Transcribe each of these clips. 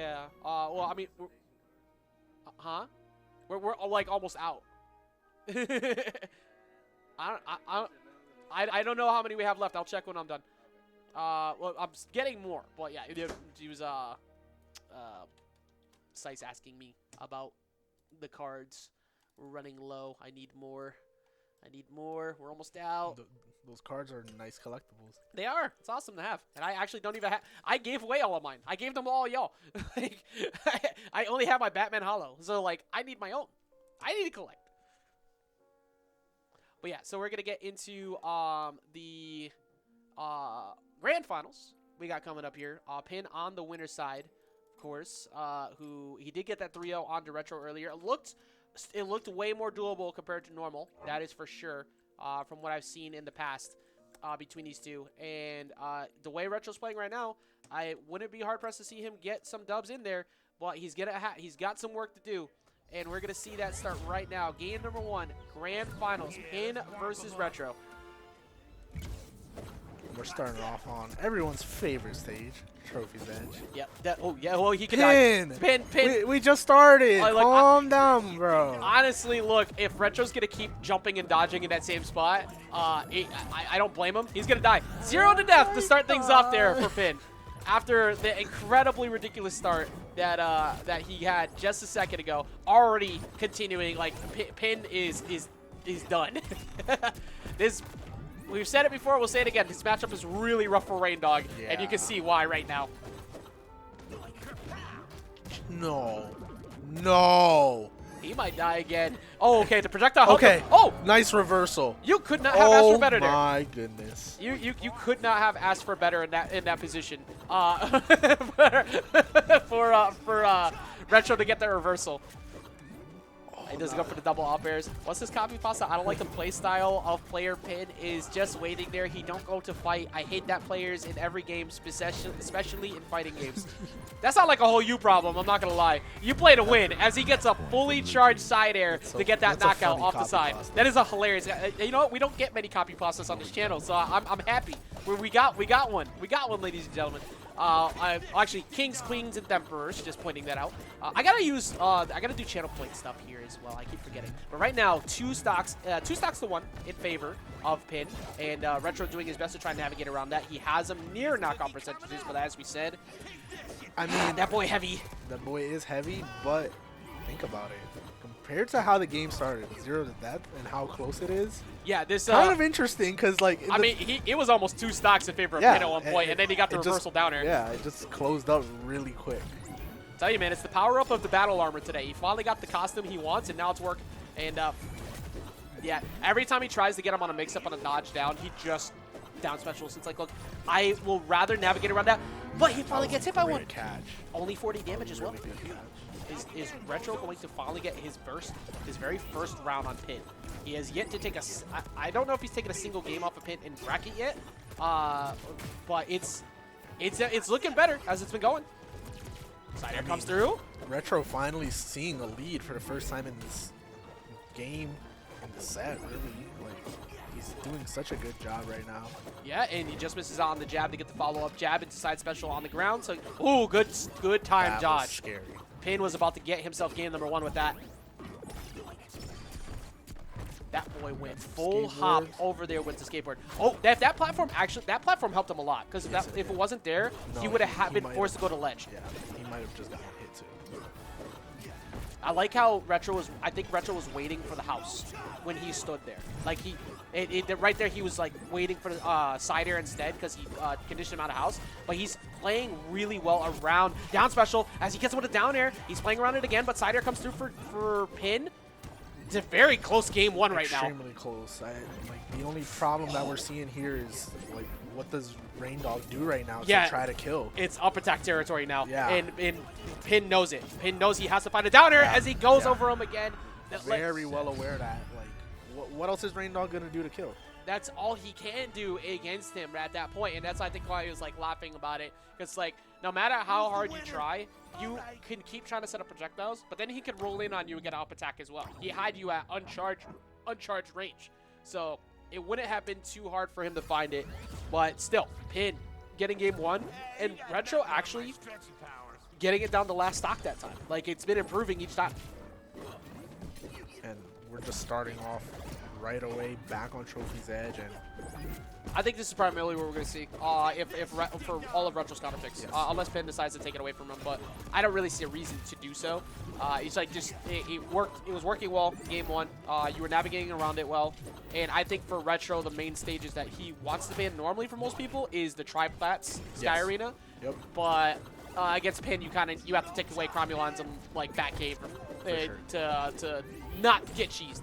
Yeah. Well, I mean, huh? We're like almost out. I don't know how many we have left. I'll check when I'm done. Well, I'm getting more, but yeah, he was Sice asking me about the cards. We're running low. I need more. We're almost out. Those cards are nice collectibles. They are. It's awesome to have. And I actually don't even have. I gave away all of mine. I gave them all y'all. Like, I only have my Batman Hollow. So, like, I need my own. I need to collect. But, yeah, so we're going to get into the grand finals we got coming up here. Pin on the winner's side, of course, who he did get that 3-0 onto Retro earlier. It looked way more doable compared to normal. That is for sure. From what I've seen in the past between these two. And the way Retro's playing right now, I wouldn't be hard-pressed to see him get some dubs in there, but he's got some work to do, and we're going to see that start right now. Game number 1, Grand Finals, Pin versus Retro. We're starting off on everyone's favorite stage, Trophy's Edge. Yep. Oh, yeah, well, he can Pin! Pin. We just started. Calm down, bro. Honestly, look, if Retro's going to keep jumping and dodging in that same spot, I don't blame him. He's going to die. 0 to death to start things off there for Pin. After the incredibly ridiculous start that he had just a second ago, already continuing, like, Pin is done. We've said it before, we'll say it again. This matchup is really rough for Reindog, and you can see why right now. No. He might die again. Oh, okay, the projectile helped Okay. him. Oh! Nice reversal. You could not have asked for better there. Oh, my goodness. You could not have asked for better in that position for Retro to get that reversal. He doesn't go for the double up airs. What's this copy pasta? I don't like the play style of player Pin is just waiting there. He don't go to fight. I hate that players in every game, especially in fighting games. That's not like a whole you problem, I'm not going to lie. You play to win as he gets a fully charged side air to get that knockout off the side. Pasta. That is a hilarious. You know what? We don't get many copy pastas on this channel, so I'm happy. We got one. We got one, ladies and gentlemen. Actually, Kings, Queens, and Emperors, just pointing that out. I gotta do channel point stuff here as well. I keep forgetting. But right now, two stocks to 1 in favor of Pin, and Retro doing his best to try and navigate around that. He has him near knockout percentages, but as we said, I mean, that boy heavy. That boy is heavy, but think about it. Compared to how the game started, 0 to death, and how close it is. Yeah, this kind of interesting because, like, I mean, it was almost 2 stocks in favor of Pin at one point, and then he got the reversal down air. Yeah, it just closed up really quick. Tell you, man, it's the power up of the battle armor today. He finally got the costume he wants, and now it's working. And yeah, every time he tries to get him on a mix-up on a dodge down, he just down specials. It's like, look, I will rather navigate around that, but he finally gets hit by one. Catch. Only 40 damage as well. Really good catch. Is Retro going to finally get his very first round on Pin? He has yet to take I don't know if he's taken a single game off of Pin in bracket yet, but it's looking better as it's been going. Side air comes through. Retro finally seeing a lead for the first time in this game, in the set, really. Like, he's doing such a good job right now. Yeah, and he just misses out on the jab to get the follow-up jab into side special on the ground. So, ooh, good time that dodge. Was scary. Pin was about to get himself game number 1 with that. That boy went full hop over there with the skateboard. Oh, that platform helped him a lot because if it wasn't there, he would have been forced to go to ledge. Yeah, he might have just gotten hit too. I like how I think Retro was waiting for the house when he stood there. Like right there, he was like waiting for the side air instead because he conditioned him out of house. But he's playing really well around down special as he gets with a down air. He's playing around it again, but side air comes through for Pin. It's a very close game 1 right now. Extremely close. Like, the only problem that we're seeing here is, like, what does Reindog do right now to try to kill? It's up attack territory now. Yeah. And Pin knows it. Pin knows he has to find a down air as he goes over him again. Very well aware of that. Like, what else is Reindog going to do to kill? That's all he can do against him at that point, and that's I think why he was like laughing about it. Because like no matter how hard you try, you can keep trying to set up projectiles, but then he can roll in on you and get up attack as well. He had you at uncharged range, so it wouldn't have been too hard for him to find it. But still, Pin getting game 1, and Retro actually getting it down to last stock that time. Like, it's been improving each time. And we're just starting off right away back on Trophy's Edge, and I think this is primarily what we're going to see for all of Retro's counter picks, yes. Unless Pin decides to take it away from him. But I don't really see a reason to do so. It's like just it worked. It was working well game one. You were navigating around it well, and I think for Retro, the main stages that he wants to ban normally for most people is the Tri-Plats Sky Yes. Arena. Yep. But against Pin, you have to take away Cromulons and like Batcave sure. to not get cheesed.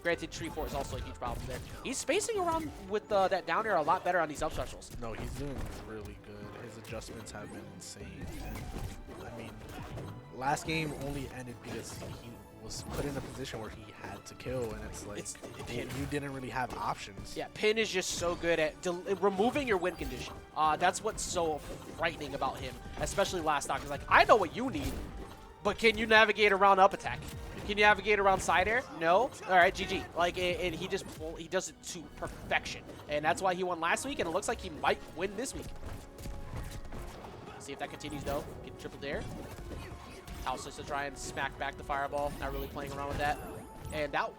Granted, Tree 4 is also a huge problem there. He's spacing around with that down air a lot better on these up specials. No, he's doing really good. His adjustments have been insane. And, I mean, last game only ended because he was put in a position where he had to kill, and it's like you didn't really have options. Yeah, Pin is just so good at removing your win condition. That's what's so frightening about him, especially last stock. He's like, I know what you need, but can you navigate around up attack? Can you navigate around side air? No? All right, GG. Like, and he does it to perfection. And that's why he won last week, and it looks like he might win this week. See if that continues, though. Get triple dare. House just to try and smack back the fireball. Not really playing around with that. And that,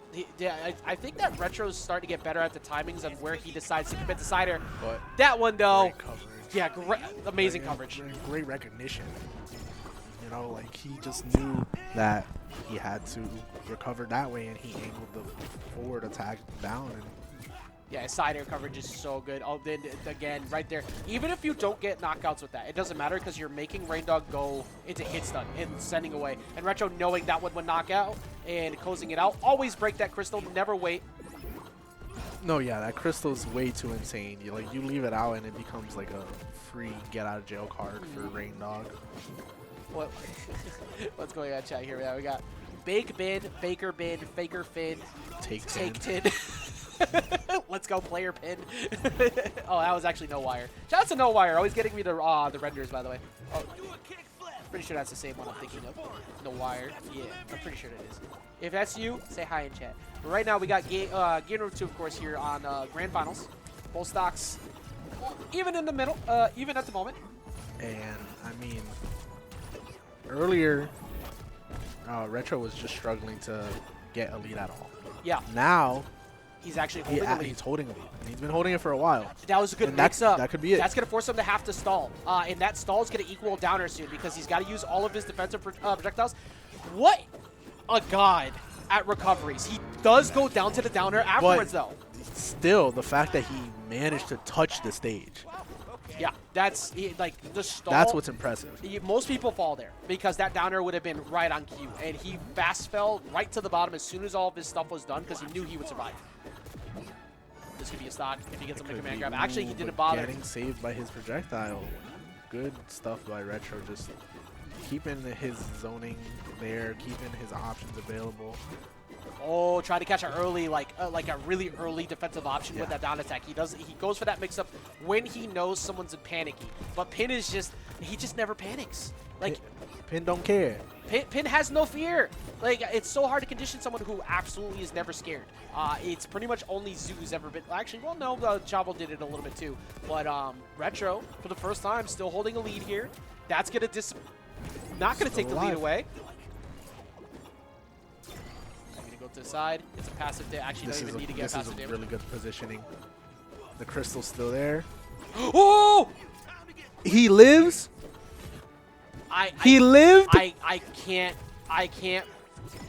I think that Retro's starting to get better at the timings of where he decides to commit the side air. But that one, though, great coverage. yeah, amazing coverage. Great recognition. You know, like, he just knew that he had to recover that way, and he angled the forward attack down. And yeah, his side air coverage is so good. Oh, then again, right there. Even if you don't get knockouts with that, it doesn't matter because you're making Reindog go into hit stun and sending away. And Retro knowing that one would knock out and closing it out. Always break that crystal, never wait. no, yeah, that crystal's way too insane. You leave it out, and it becomes like a free get out of jail card for Reindog. What? What's going on, chat here? Yeah, we got Bake Bin, Faker Bin, Faker Fin, Take Tin. Let's go, player pin. Oh, that was actually No Wire. Shout out to No Wire, always getting me the renders, by the way. Oh, pretty sure that's the same one I'm thinking of. No Wire. Yeah, I'm pretty sure it is. If that's you, say hi in chat. But right now, we got game number 2, of course, here on Grand Finals. Both stocks even in the middle, even at the moment. And, I mean, earlier, Retro was just struggling to get a lead at all. Yeah. Now, he's actually holding a lead. he's holding a lead. He's been holding it for a while. That was a good And mix-up. that could be it. That's going to force him to have to stall. And that stall is going to equal downer soon because he's got to use all of his defensive projectiles. What a god at recoveries. He does go down to the downer afterwards, though. Still, the fact that he managed to touch the stage. Yeah, that's like the stall. That's what's impressive. Most people fall there because that downer would have been right on cue. And he fast fell right to the bottom as soon as all of his stuff was done because he knew he would survive. This could be a stock if he gets him to command grab. Actually, he didn't bother. Getting saved by his projectile. Good stuff by Retro. Just keeping his zoning there, keeping his options available. Oh, try to catch an early, like a really early defensive option with that down attack. He goes for that mix-up when he knows someone's panicky. But Pin is he just never panics. Like Pin don't care. Pin has no fear. Like, it's so hard to condition someone who absolutely is never scared. It's pretty much only Zoo's ever been. Actually, well, no, Chavo did it a little bit too. But Retro, for the first time, still holding a lead here. That's gonna not gonna take the lead away. Go to the side. It's a passive. They actually don't even need to get passive damage. This is really good positioning. The crystal's still there. Oh! He lives. He lived. I can't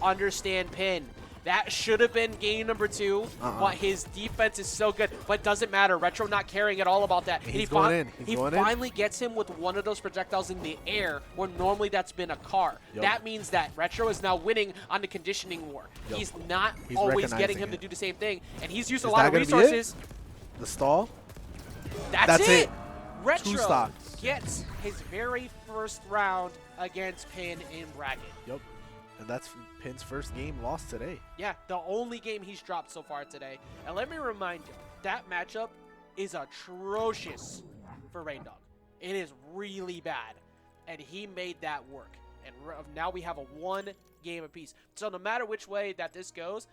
understand Pin. That should have been game number 2, but his defense is so good. But doesn't matter. Retro not caring at all about that. He's going in. He finally gets him with one of those projectiles in the air, where normally that's been a car. Yep. That means that Retro is now winning on the conditioning war. Yep. He's not He's always getting him to do the same thing, and he's used a lot of resources. The stall. That's it. 2 Retro stocks. gets his very first round against Pin in bracket. Yep. And that's Pin's first game lost today. Yeah, the only game he's dropped so far today. And let me remind you, that matchup is atrocious for Reindog. It is really bad. And he made that work. And now we have a 1 game apiece. So no matter which way that this goes,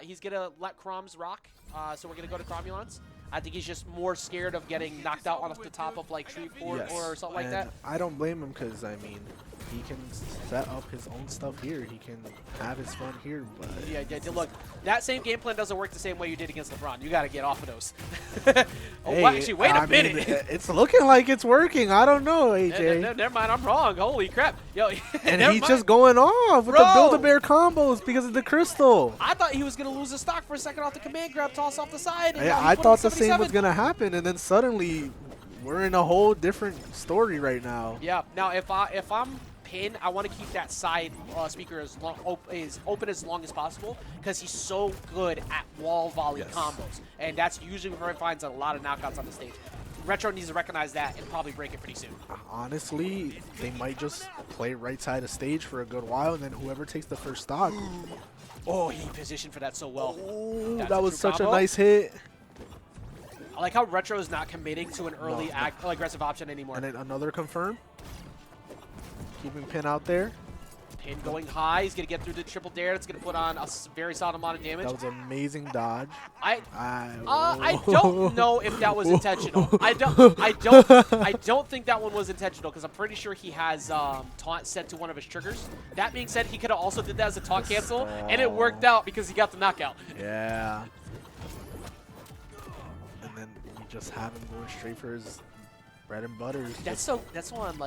he's going to let Chroms rock. So we're going to go to Cromulons. I think he's just more scared of getting knocked out off the top of like Shreveport or something like that. I don't blame him because, I mean, he can set up his own stuff here. He can have his fun here. But Yeah, look, that same game plan doesn't work the same way you did against LeBron. You got to get off of those. Hey, actually, wait a minute. Mean, it's looking like it's working. I don't know, AJ. Never mind, I'm wrong. Holy crap. Yo, and he's just going off with the Build-A-Bear combos because of the crystal. I thought he was going to lose the stock for a second off the command grab, toss off the side. And I thought the same was going to happen, and then suddenly we're in a whole different story right now. Yeah. Now, if I'm Pin, I want to keep that side speaker as open as long as possible because he's so good at wall volley combos, and that's usually where he finds a lot of knockouts on the stage. Retro needs to recognize that and probably break it pretty soon. Honestly, they might just play right side of stage for a good while, and then whoever takes the first stock. Oh, he positioned for that so well. Oh, that was such a nice hit. I like how Retro is not committing to an early aggressive option anymore. And then another confirm. Keeping Pin out there. Pin going high. He's going to get through the triple dare. It's going to put on a very solid amount of damage. That was amazing dodge. I don't know if that was intentional. I don't think that one was intentional because I'm pretty sure he has taunt set to one of his triggers. That being said, he could have also did that as a taunt cancel, and it worked out because he got the knockout. Yeah. And then you just have him going straight for his bread and butter. That's so on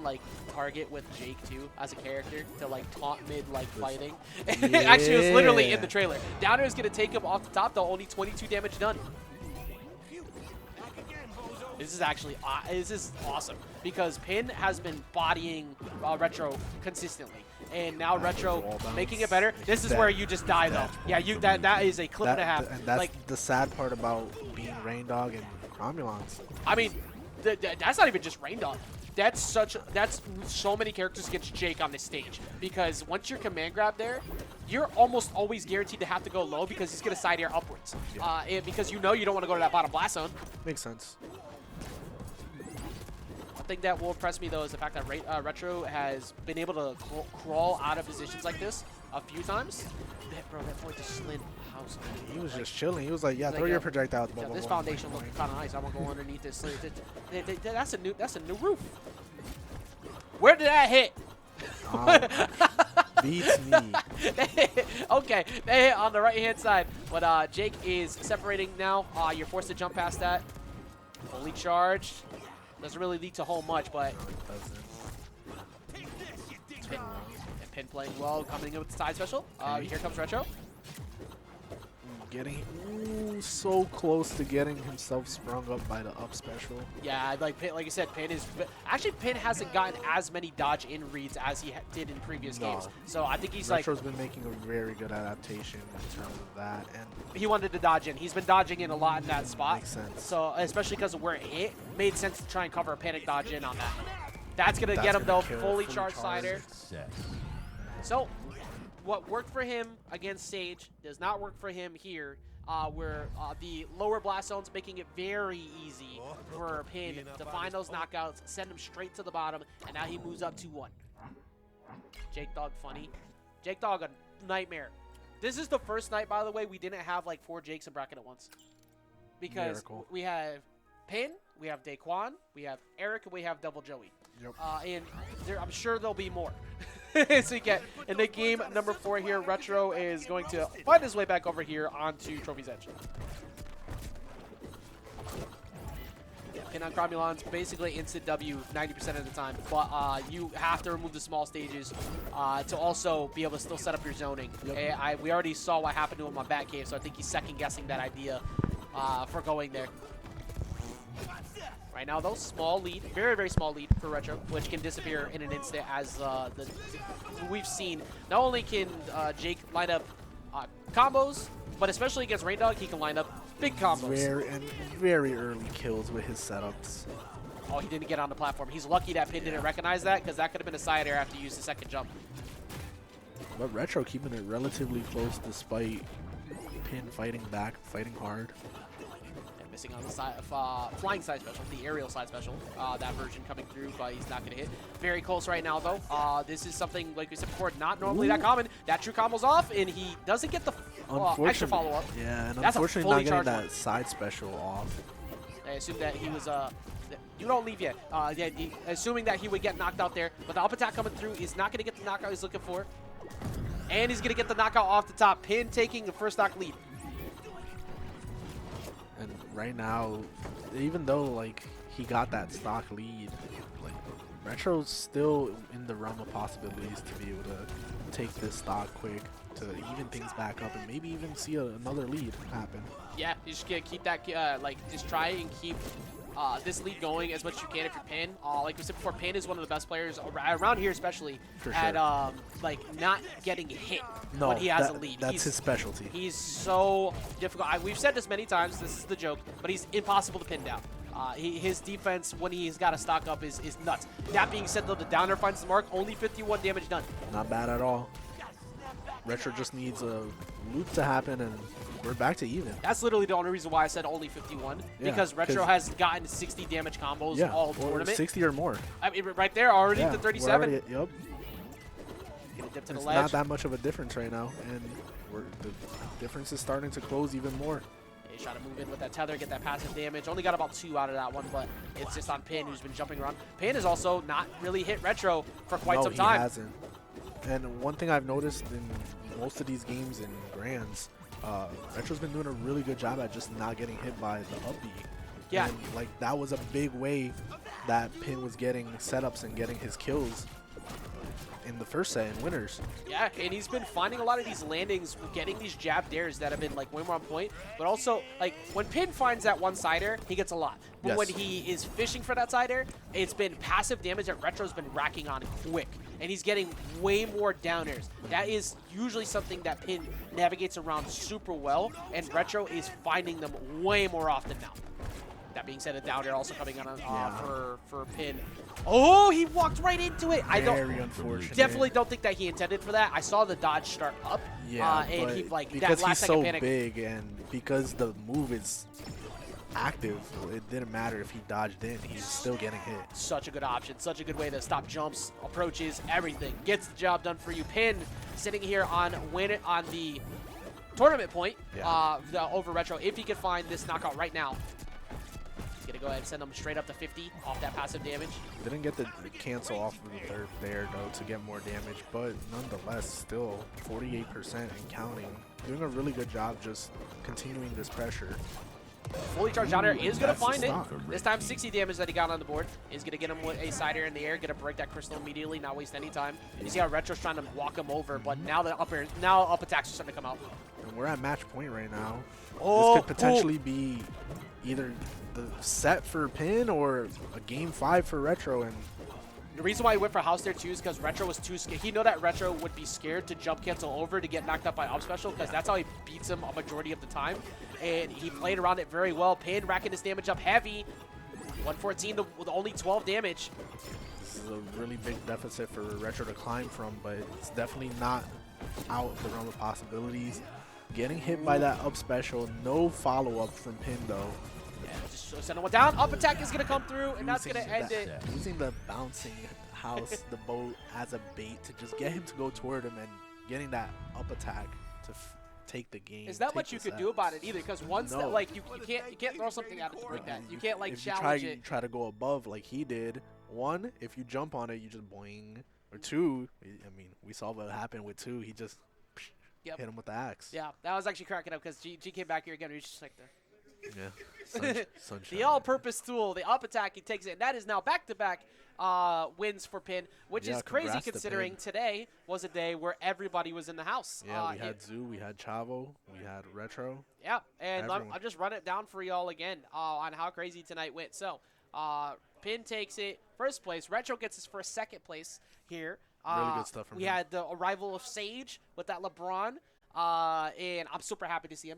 like Target with Jake too as a character to like taunt mid like fighting. Yeah. Actually, it was literally in the trailer. Downer is gonna take him off the top though. Only 22 damage done. This is actually this is awesome because Pin has been bodying Retro consistently, and now Retro making it better. This is where you just die though. Yeah, that is a clip and a half. And that's like the sad part about being Reindog and Romulans. I mean, that's not even just Reindog. That's so many characters against Jake on this stage because once your command grab there, you're almost always guaranteed to have to go low because he's gonna side air upwards. Yeah. Because you don't want to go to that bottom blast zone. Makes sense. One thing that will impress me though is the fact that Retro has been able to crawl out of positions like this a few times. Bro, that boy just slid house. He was just chilling. He was like, yeah, throw your projectiles. Yeah, this foundation looks kind of nice. I'm gonna go underneath this. That's a new roof. Where did that hit? Beats me. Okay, they hit on the right hand side, but Jake is separating now. You're forced to jump past that. Fully charged. Doesn't really lead to whole much, but Pin playing well, coming in with the side special. Here comes Retro. Getting so close to getting himself sprung up by the up special. Yeah, like you said, Pin is actually Pin hasn't gotten as many dodge in reads as he did in previous games. So I think he's Retro's been making a very good adaptation in terms of that, and he wanted to dodge in. He's been dodging in a lot in that spot. Makes sense. So especially because of where it hit, made sense to try and cover a panic dodge in on that. That's gonna get him though, fully charged sider. So what worked for him against Sage does not work for him here, where the lower blast zone's making it very easy for Pin to find those knockouts, send him straight to the bottom, and now he moves up 2-1. Jake Dog funny. Jake Dog a nightmare. This is the first night, by the way, we didn't have like 4 Jakes in bracket at once. Because we have Pin, we have Daquan, we have Eric, and we have Double Joey. Yep. And I'm sure there'll be more. So you get in the game number 4 here, Retro is going to find his way back over here onto Trophy's Edge. Yeah, Pin on Cromulon's basically instant W 90% of the time, but you have to remove the small stages to also be able to still set up your zoning. Yep. We already saw what happened to him on Batcave, so I think he's second guessing that idea for going there. Right now, though, small lead, very, very small lead for Retro, which can disappear in an instant as we've seen. Not only can Jake line up combos, but especially against Reindog, he can line up big combos. Very early kills with his setups. Oh, he didn't get on the platform. He's lucky that Pin didn't recognize that, because that could have been a side air after you used the second jump. But Retro keeping it relatively close despite Pin fighting back, fighting hard. Missing on the side flying side special, the aerial side special, that version coming through, but he's not going to hit. Very close right now, though. This is something, like we said before, not normally that common. That true combo's off, and he doesn't get the extra follow-up. Yeah, and That's a unfortunately fully not getting charged that side special off. I assume that he was, you don't leave yet. Assuming that he would get knocked out there. But the up attack coming through is not going to get the knockout he's looking for. And he's going to get the knockout off the top. Pin taking the first stock lead. And right now, even though, like, he got that stock lead, like, Retro's still in the realm of possibilities to be able to take this stock quick, to even things back up, and maybe even see another lead happen. Yeah, you just gotta keep that, just try and keep this lead going as much as you can if you're Pin. Like we said before, Pin is one of the best players around here, especially at not getting hit when he has a lead. That's his specialty. He's so difficult. We've said this many times. This is the joke, but he's impossible to pin down. His defense when he's got a stock up is nuts. That being said, though, the downer finds the mark. Only 51 damage done. Not bad at all. Retro just needs a loop to happen, and we're back to even. That's literally the only reason why I said only 51, because Retro has gotten 60 damage combos all tournament. 60 or more. I mean, right there, already to 37. Yep. Gonna dip to the It's ledge. not that much of a difference right now, and the difference is starting to close even more. He's trying to move in with that tether, get that passive damage. Only got about 2 out of that one, but it's just on Pin, who's been jumping around. Pin has also not really hit Retro for quite some time. No, he hasn't. And one thing I've noticed in most of these games in Grands, Retro's been doing a really good job at just not getting hit by the up B. Yeah. And, like, that was a big way that Pin was getting setups and getting his kills in the first set in winners. Yeah, and he's been finding a lot of these landings, getting these jab dares that have been like way more on point. But also, like, when Pin finds that one-sider, he gets a lot. But when he is fishing for that sider, it's been passive damage that Retro's been racking on quick. And he's getting way more downers. That is usually something that Pin navigates around super well, and Retro is finding them way more often now. That being said, a down air also coming on for Pin. Oh, he walked right into it. Very unfortunate. Definitely don't think that he intended for that. I saw the dodge start up. Yeah, and he because that last he's second so panic. big and because the move is active, it didn't matter if he dodged in. He's still getting hit. Such a good option. Such a good way to stop jumps, approaches, everything. Gets the job done for you. Pin sitting here on the tournament point over Retro. If he could find this knockout right now. Gonna go ahead and send him straight up to 50 off that passive damage. Didn't get the cancel off of the third there, though, to get more damage, but nonetheless, still 48% and counting. Doing a really good job just continuing this pressure. Fully charged down air is going to find it. This time 60 damage that he got on the board is going to get him with a side air in the air, going to break that crystal immediately, not waste any time. You see how Retro's trying to walk him over, but now the up attacks are starting to come out. And we're at match point right now. This could potentially be either the set for Pin or a game 5 for Retro. And the reason why he went for house there too is because Retro was too scared. He knew that Retro would be scared to jump cancel over to get knocked up by up special, because that's how he beats him a majority of the time. And he played around it very well. Pin racking his damage up heavy. 114 with only 12 damage. This is a really big deficit for Retro to climb from, but it's definitely not out of the realm of possibilities. Getting hit by that up special, no follow-up from Pin though. Yeah, just send one down. Up attack is going to come through, and that's going to end it. Using the bouncing house, the boat as a bait to just get him to go toward him, and getting that up attack to take the game. Is that what you could do about it either? Because once that, like, you can't throw something at it like that. You can't like challenge it. If you try to go above like he did, one, if you jump on it, you just boing. Or two, I mean, we saw what happened with two. He just hit him with the axe. Yeah, that was actually cracking up because G came back here again. He was just like there. Yeah, sunshine. The all-purpose tool, the up attack, he takes it, and that is now back-to-back wins for Pin, which is crazy considering today was a day where everybody was in the house. Yeah, we had Zoo, we had Chavo, we had Retro. Yeah, and I'll just run it down for y'all again on how crazy tonight went. So, Pin takes it first place. Retro gets his first second place here. Really good stuff from him. We had the arrival of Sage with that LeBron, and I'm super happy to see him.